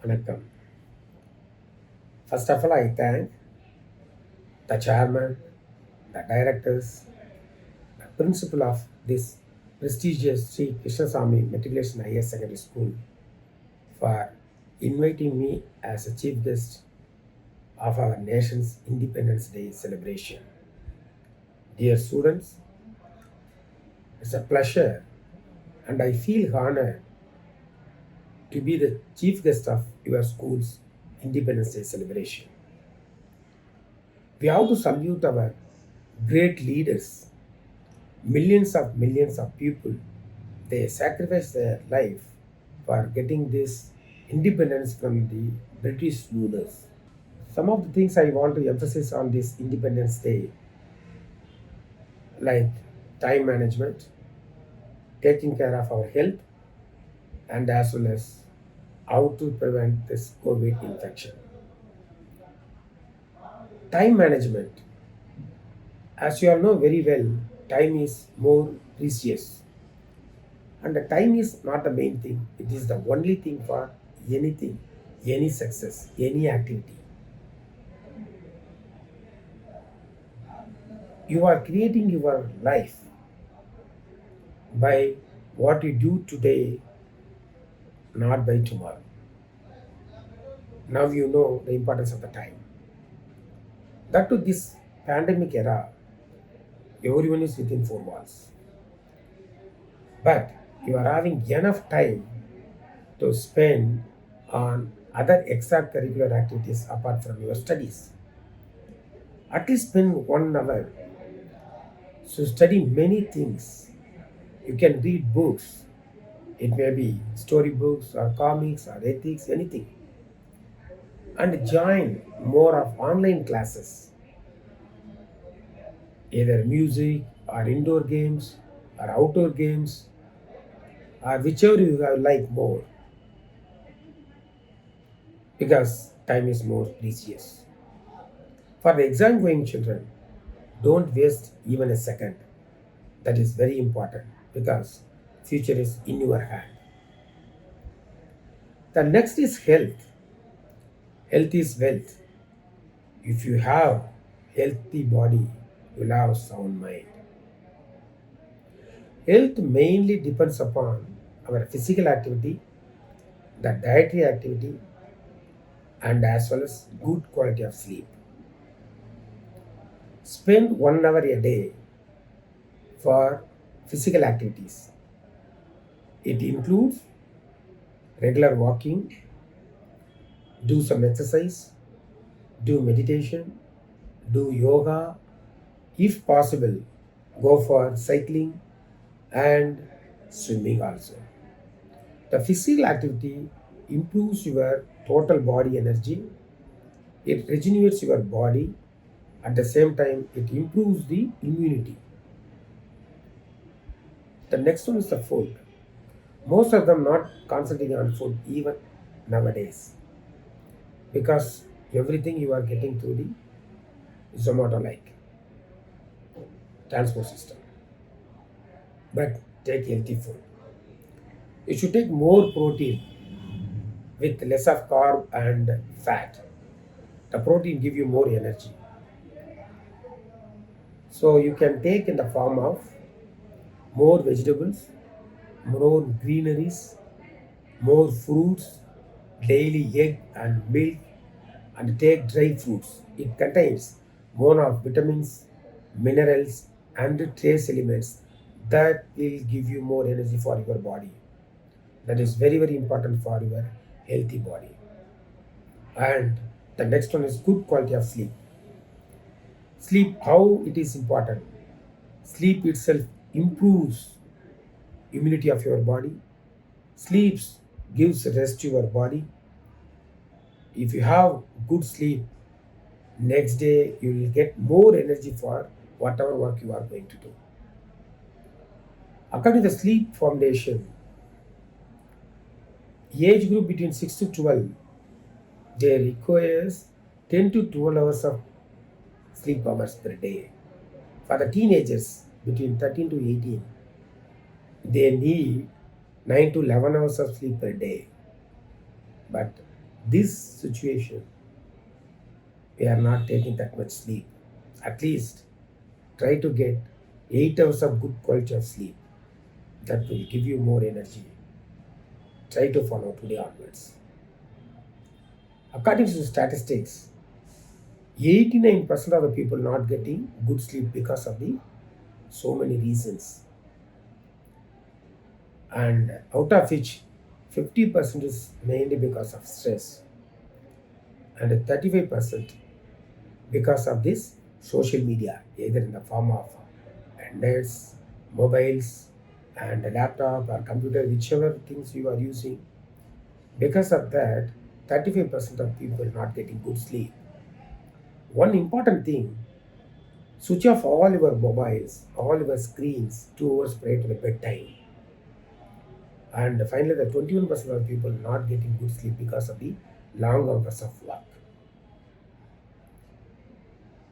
Vanakkam. First of all, I thank the chairman, the directors, the principal of this prestigious Sri Krishnasamy Matriculation Higher Secondary School for inviting me as a chief guest of our nation's Independence Day celebration. Dear students, it's a pleasure and I feel honored to be the chief guest of your school's Independence Day celebration. We have to salute our great leaders, millions of people. They sacrificed their life for getting this independence from the British rulers. Some of the things I want to emphasize on this Independence Day, like time management, taking care of our health, and as well as how to prevent this COVID infection. Time management. As you all know very well, time is more precious. And the time is not the main thing, it is the only thing for anything, any success, any activity. You are creating your life by what you do today, not by tomorrow. Now you know the importance of the time. That to this pandemic era, everyone is within four walls. But you are having enough time to spend on other extracurricular activities apart from your studies. At least spend 1 hour to study many things. You can read books. It may be storybooks or comics or ethics, anything. And join more of online classes, either music or indoor games or outdoor games or whichever you have like more because time is more precious. For the exam going children, don't waste even a second. That is very important because future is in your hand. The next is health. Health is wealth. If you have healthy body, you will have sound mind. Health mainly depends upon our physical activity, the dietary activity, and as well as good quality of sleep. Spend 1 hour a day for physical activities. It includes regular walking, do some exercise, do meditation, do yoga. If possible, go for cycling and swimming also. The physical activity improves your total body energy, it regenerates your body, at the same time, it improves the immunity. The next one is the food. Most of them not concentrating on food even nowadays because everything you are getting through the Zomato like transport system. But take healthy food. You should take more protein with less of carb and fat. The protein give you more energy. So you can take in the form of more vegetables, more greeneries, more fruits, daily egg and milk, and take dry fruits. It contains more of vitamins, minerals, and trace elements that will give you more energy for your body. That is very important for your healthy body. And the next one is good quality of sleep. Sleep, how it is important. Sleep itself improves immunity of your body. Sleeps gives rest to your body. If you have good sleep, next day you will get more energy for whatever work you are going to do. According to the sleep foundation, age group between 6 to 12, they requires 10 to 12 hours of sleep hours per day. For the teenagers between 13 to 18, they need 9 to 11 hours of sleep per day. But This situation, we are not taking that much sleep. At least try to get 8 hours of good quality of sleep. That will give you more energy. Try to follow today onwards. According to statistics, 89% of the people not getting good sleep because of the so many reasons, and out of which 50% is mainly because of stress, and 35% because of this social media, either in the form of nets, mobiles, and a laptop or computer, whichever things you are using. Because of that, 35% of people not getting good sleep. One important thing, switch off all your mobiles, all your screens 2 hours prior to the bedtime. And finally, the 21% of people not getting good sleep because of the long hours of work.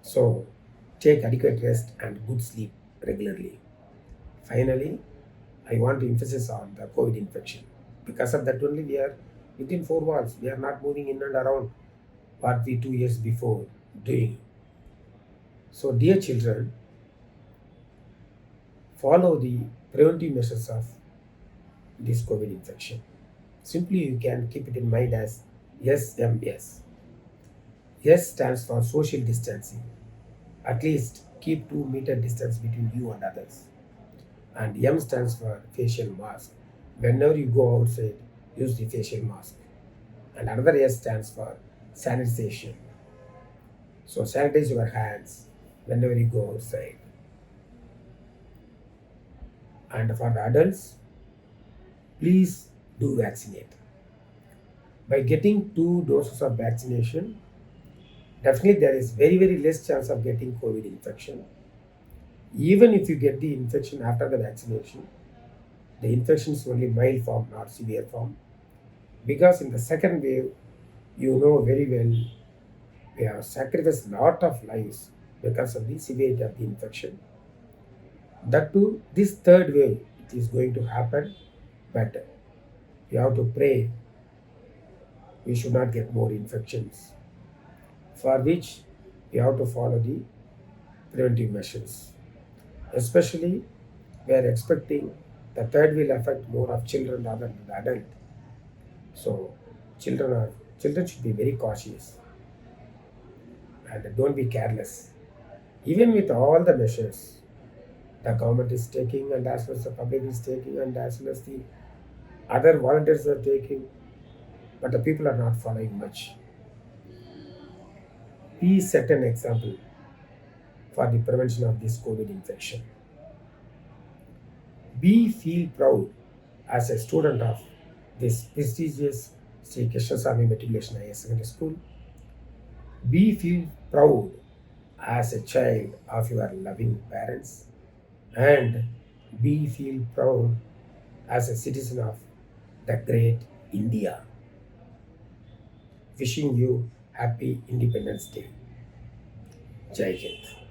So, take adequate rest and good sleep regularly. Finally, I want to emphasize on the COVID infection. Because of that only we are within four walls. We are not moving in and around what we 2 years before doing. So, dear children, follow the preventive measures of this COVID infection. Simply, you can keep it in mind as SMS. S stands for social distancing. At least keep 2 meter distance between you and others. And M stands for facial mask. Whenever you go outside, use the facial mask. And another S stands for sanitization. So sanitize your hands whenever you go outside. And for the adults, please do vaccinate. By getting 2 doses of vaccination, definitely there is very less chance of getting COVID infection. Even if you get the infection after the vaccination, the infection is only mild form, not severe form. Because in the second wave, you know very well, we have sacrificed lot of lives because of the severity of the infection. That too, this third wave, it is going to happen, but we have to pray we should not get more infections, for which we have to follow the preventive measures. Especially, we are expecting the third will affect more of children rather than the adult. So, children should be very cautious and don't be careless. Even with all the measures the government is taking, and as well as the public is taking, and as well as the other volunteers are taking, but the people are not following much. Please set an example for the prevention of this COVID infection. Be feel proud as a student of this prestigious Sri Krishnasamy Matriculation Higher Secondary School. Be feel proud as a child of your loving parents, and be feel proud as a citizen of the great India. Wishing you happy Independence Day. Jai Hind.